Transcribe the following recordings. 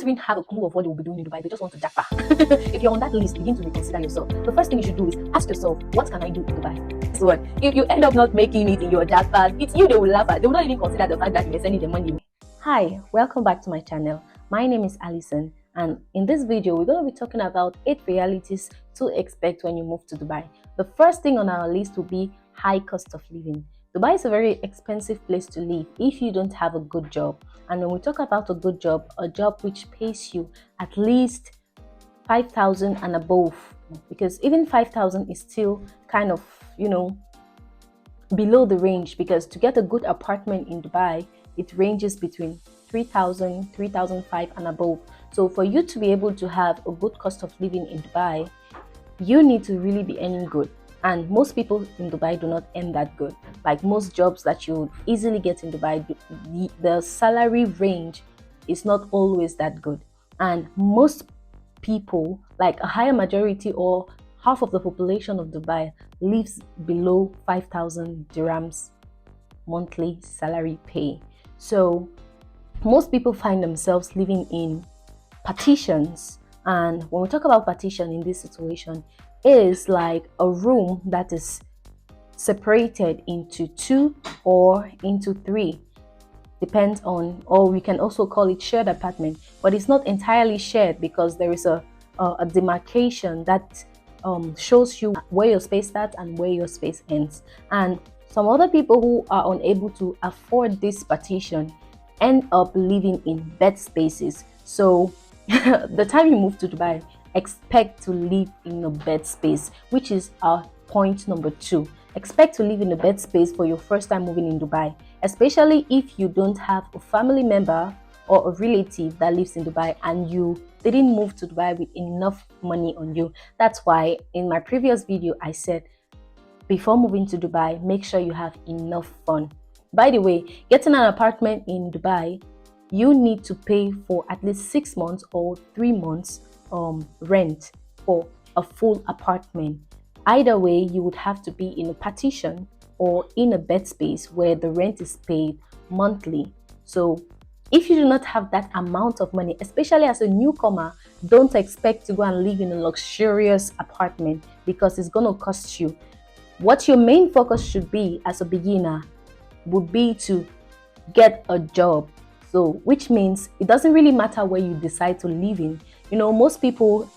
even have a clue of what they will be doing in Dubai. They just want to japa. If you're on that list, begin to reconsider yourself. The first thing you should do is ask yourself, what can I do in Dubai? This one, if you end up not making it in your japa, it's you they will laugh at. They will not even consider the fact that you're sending the money. Hi, welcome back to my channel. My name is Alison, and in this video, we're going to be talking about 8 realities to expect when you move to Dubai. The first thing on our list will be high cost of living. Dubai is a very expensive place to live if you don't have a good job. And when we talk about a good job, a job which pays you at least 5,000 and above, because even 5,000 is still kind of, below the range, because to get a good apartment in Dubai, it ranges between 3,000, 3,500 and above. So for you to be able to have a good cost of living in Dubai, you need to really be earning good. And most people in Dubai do not earn that good. Like most jobs that you would easily get in Dubai, the salary range is not always that good. And most people, like a higher majority or half of the population of Dubai, lives below 5,000 dirhams monthly salary pay. So most people find themselves living in partitions. And when we talk about partition in this situation, is like a room that is separated into 2 or into 3, depends on, or we can also call it shared apartment, but it's not entirely shared because there is a demarcation that shows you where your space starts and where your space ends. And some other people who are unable to afford this partition end up living in bed spaces. So the time you move to Dubai, expect to live in a bed space, which is our point number 2. Expect to live in a bed space for your first time moving in Dubai, especially if you don't have a family member or a relative that lives in Dubai and you didn't move to Dubai with enough money on you. That's why in my previous video I said, before moving to Dubai, make sure you have enough fun. By the way, getting an apartment in Dubai, you need to pay for at least 6 months or 3 months rent for a full apartment. Either way, you would have to be in a partition or in a bed space where the rent is paid monthly. So if you do not have that amount of money, especially as a newcomer, don't expect to go and live in a luxurious apartment because it's going to cost you. What your main focus should be as a beginner would be to get a job. So which means it doesn't really matter where you decide to live in. Most people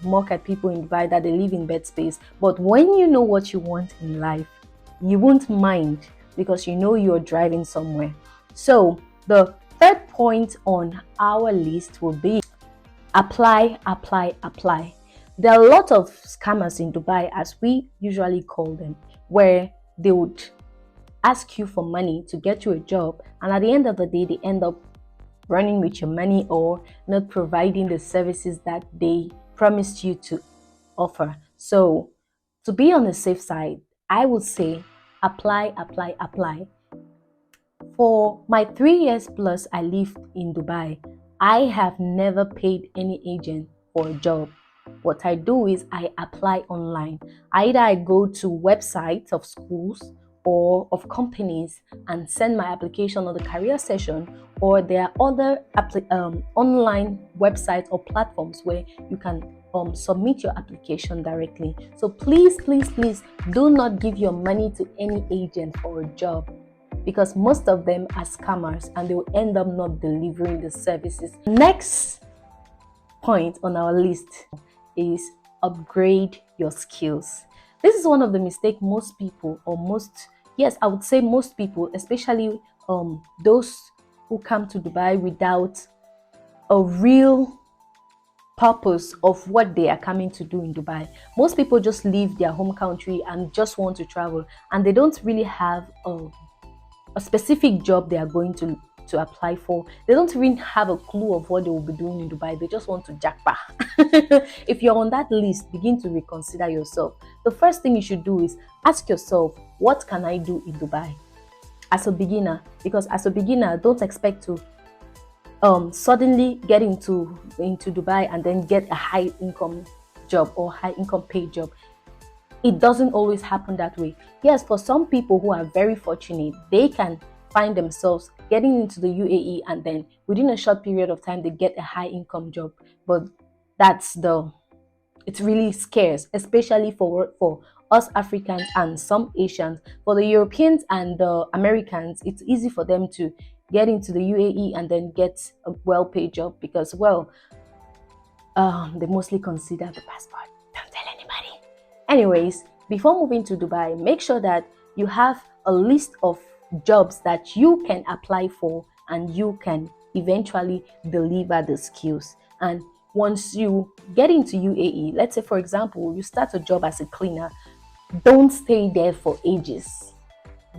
mock at people in Dubai that they live in bed space, but when you know what you want in life, you won't mind because you're driving somewhere. So the third point on our list will be apply. There are a lot of scammers in Dubai, as we usually call them, where they would ask you for money to get you a job, and at the end of the day they end up running with your money or not providing the services that they promised you to offer. So to be on the safe side, I would say apply. For my 3 years plus I lived in Dubai, I have never paid any agent for a job. What I do is I apply online. Either I go to websites of schools or of companies and send my application on the career session, or there are other online websites or platforms where you can submit your application directly. So please do not give your money to any agent for a job, because most of them are scammers and they will end up not delivering the services. Next point on our list is upgrade your skills. This is one of the mistakes most people, I would say most people, especially those who come to Dubai without a real purpose of what they are coming to do in Dubai. Most people just leave their home country and just want to travel, and they don't really have a specific job they are going to apply for. They don't even have a clue of what they will be doing in Dubai. They just want to jackpot. If you're on that list, begin to reconsider yourself. The first thing you should do is ask yourself, what can I do in Dubai as a beginner? Because as a beginner, don't expect to suddenly get into Dubai and then get a high income job or high income paid job. It doesn't always happen that way. Yes, for some people who are very fortunate, they can find themselves getting into the UAE, and then within a short period of time they get a high income job. But that's the it's really scarce, especially for us Africans and some Asians. For the Europeans and the Americans, it's easy for them to get into the UAE and then get a well-paid job because, well, they mostly consider the passport. Don't tell anybody. Anyways, before moving to Dubai, make sure that you have a list of jobs that you can apply for and you can eventually deliver the skills. And once you get into UAE, let's say for example, you start a job as a cleaner, don't stay there for ages.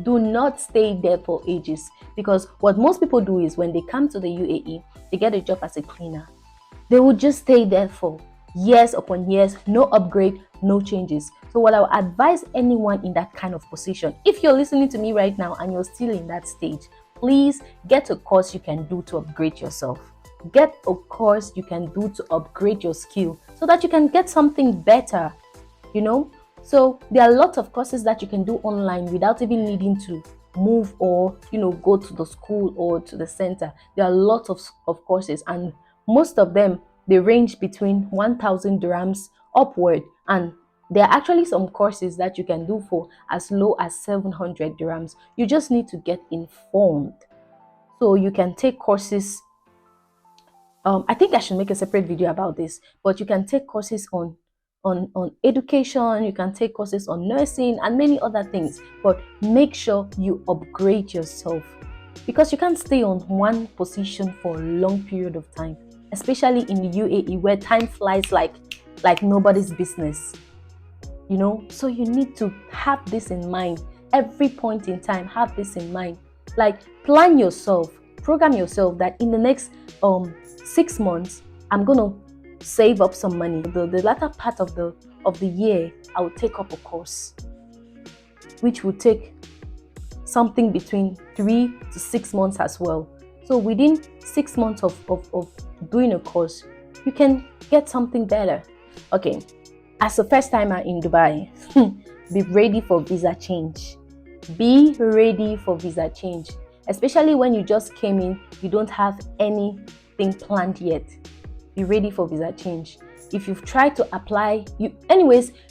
Do not stay there for ages, because what most people do is when they come to the UAE, they get a job as a cleaner. They will just stay there for years upon years, no upgrade, no changes. So what I would advise anyone in that kind of position, if you're listening to me right now and you're still in that stage, please get a course you can do to upgrade yourself. Get a course you can do to upgrade your skill so that you can get something better, you know. So there are lots of courses that you can do online without even needing to move or, go to the school or to the center. There are lots of courses, and most of them, they range between 1,000 dirhams upward, and there are actually some courses that you can do for as low as 700 dirhams. You just need to get informed. So you can take courses. I think I should make a separate video about this, but you can take courses on education, you can take courses on nursing and many other things, but make sure you upgrade yourself, because you can't stay on one position for a long period of time, especially in the UAE where time flies like nobody's business, so you need to have this in mind. Every point in time, have this in mind. Like, plan yourself, program yourself that in the next 6 months I'm gonna save up some money. The latter part of the year, I will take up a course which will take something between 3 to 6 months as well. So within 6 months of doing a course, you can get something better. Okay, as a first timer in Dubai, be ready for visa change. Be ready for visa change, especially when you just came in, you don't have anything planned yet. Be ready for visa change. If you've tried to apply,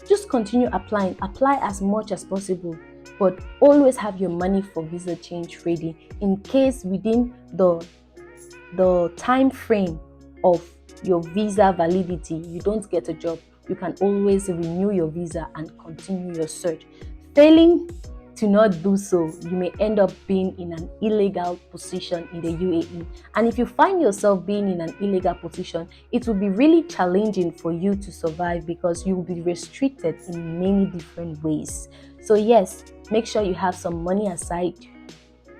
just continue applying. Apply as much as possible, but always have your money for visa change ready in case within the time frame of your visa validity you don't get a job. You can always renew your visa and continue your search. Failing to not do so, you may end up being in an illegal position in the UAE. And if you find yourself being in an illegal position, it will be really challenging for you to survive, because you will be restricted in many different ways. So yes, make sure you have some money aside,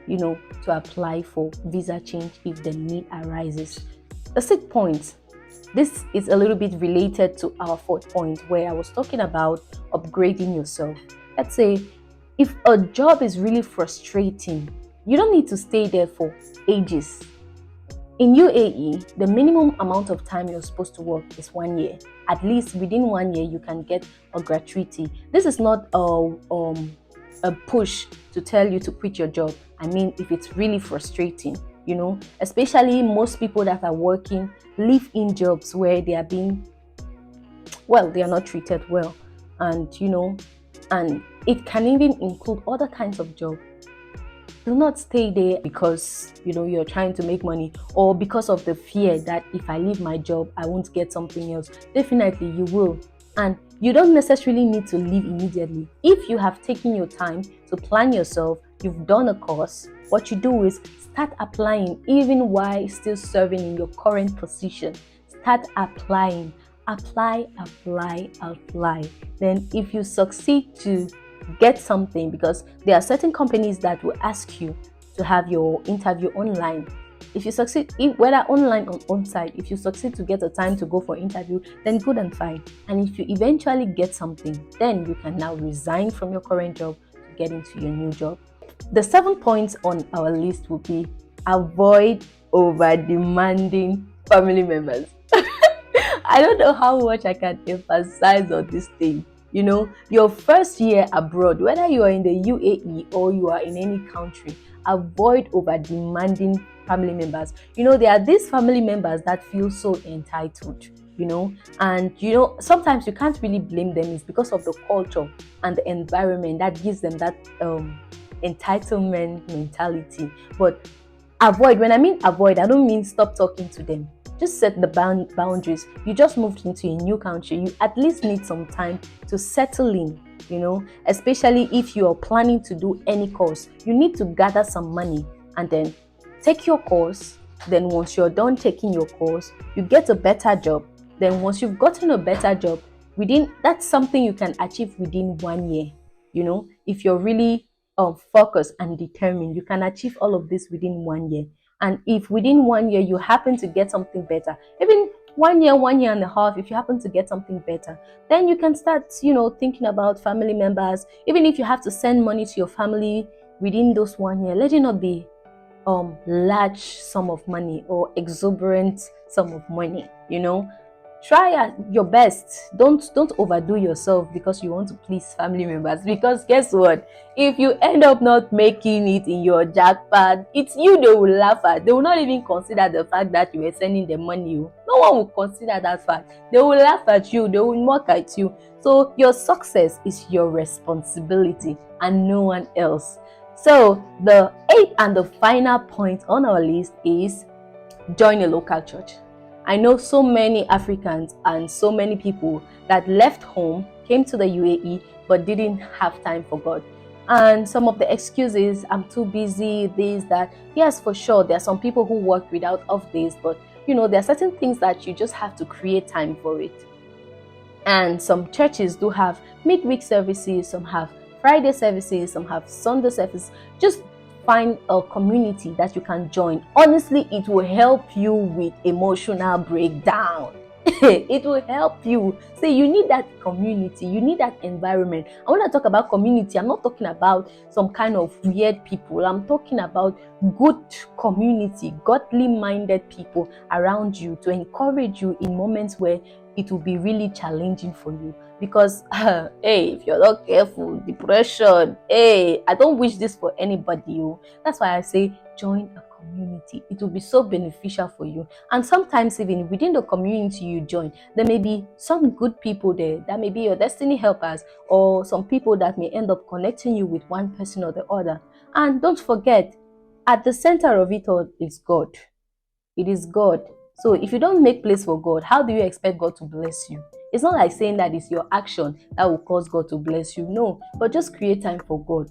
to apply for visa change if the need arises. The 6th point, this is a little bit related to our 4th point, where I was talking about upgrading yourself. Let's say if a job is really frustrating, you don't need to stay there for ages. In UAE, the minimum amount of time you're supposed to work is 1 year. At least within 1 year, you can get a gratuity. This is not a push to tell you to quit your job. I mean, if it's really frustrating, especially most people that are working live-in jobs where they are they are not treated well, and and it can even include other kinds of jobs. Do not stay there because you're trying to make money, or because of the fear that if I leave my job I won't get something else. Definitely you will, and you don't necessarily need to leave immediately. If you have taken your time to plan yourself, you've done a course, what you do is start applying even while still serving in your current position. Start applying. Apply. Then if you succeed to get something, because there are certain companies that will ask you to have your interview online. If you succeed, whether online or on-site, if you succeed to get a time to go for interview, then good and fine. And if you eventually get something, then you can now resign from your current job to get into your new job. The 7 points on our list will be avoid over-demanding family members. I don't know how much I can emphasize on this thing. Your first year abroad, whether you are in the UAE or you are in any country, avoid over demanding family members. There are these family members that feel so entitled, and sometimes you can't really blame them. It's because of the culture and the environment that gives them that entitlement mentality. But avoid, when I mean avoid, I don't mean stop talking to them. Just set the boundaries. You just moved into a new country. You at least need some time to settle in, especially if you are planning to do any course. You need to gather some money and then take your course. Then once you're done taking your course, you get a better job. Then once you've gotten a better job, that's something you can achieve within 1 year. If you're really focused and determined, you can achieve all of this within 1 year. And if within 1 year you happen to get something better, even 1 year, 1 year and a half, if you happen to get something better, then you can start, thinking about family members. Even if you have to send money to your family within those 1 year, let it not be large sum of money or exorbitant sum of money. Try your best. Don't overdo yourself because you want to please family members, because guess what, if you end up not making it in your jackpot, it's you they will laugh at. They will not even consider the fact that you were sending them money. No one will consider that fact. They will laugh at you, they will mock at you. So your success is your responsibility and no one else. So the 8th and the final point on our list is join a local church. I know so many Africans and so many people that left home, came to the UAE, but didn't have time for God. And some of the excuses, I'm too busy, this, that. Yes, for sure, there are some people who work without off days, but there are certain things that you just have to create time for it. And some churches do have midweek services, some have Friday services, some have Sunday services. Just find a community that you can join. Honestly, it will help you with emotional breakdown. It will help you. See, you need that community, you need that environment. And when I talk about community, I'm not talking about some kind of weird people. I'm talking about good community, godly minded people around you to encourage you in moments where it will be really challenging for you. Because hey, if you're not careful, depression, hey, I don't wish this for anybody. That's why I say join a community. It will be so beneficial for you. And sometimes even within the community you join, there may be some good people there that may be your destiny helpers, or some people that may end up connecting you with one person or the other. And don't forget, at the center of it all is God. It is God. So if you don't make place for God, how do you expect God to bless you? It's not like saying that it's your action that will cause God to bless you. No, but just create time for God.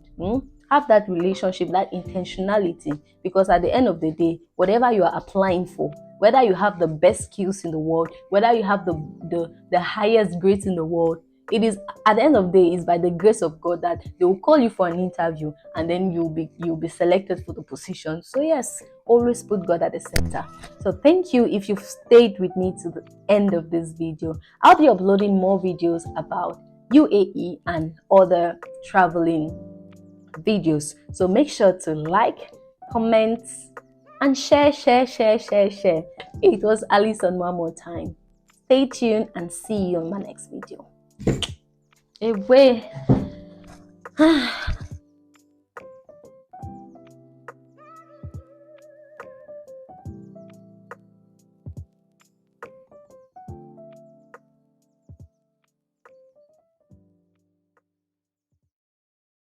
Have that relationship, that intentionality, because at the end of the day, whatever you are applying for, whether you have the best skills in the world, whether you have the highest grades in the world, it is at the end of the day, it's by the grace of God that they will call you for an interview and then you'll be selected for the position. So yes, always put God at the center. So thank you if you've stayed with me to the end of this video. I'll be uploading more videos about UAE and other traveling videos. So make sure to like, comment, and share. It was Alison one more time. Stay tuned and see you on my next video. Away.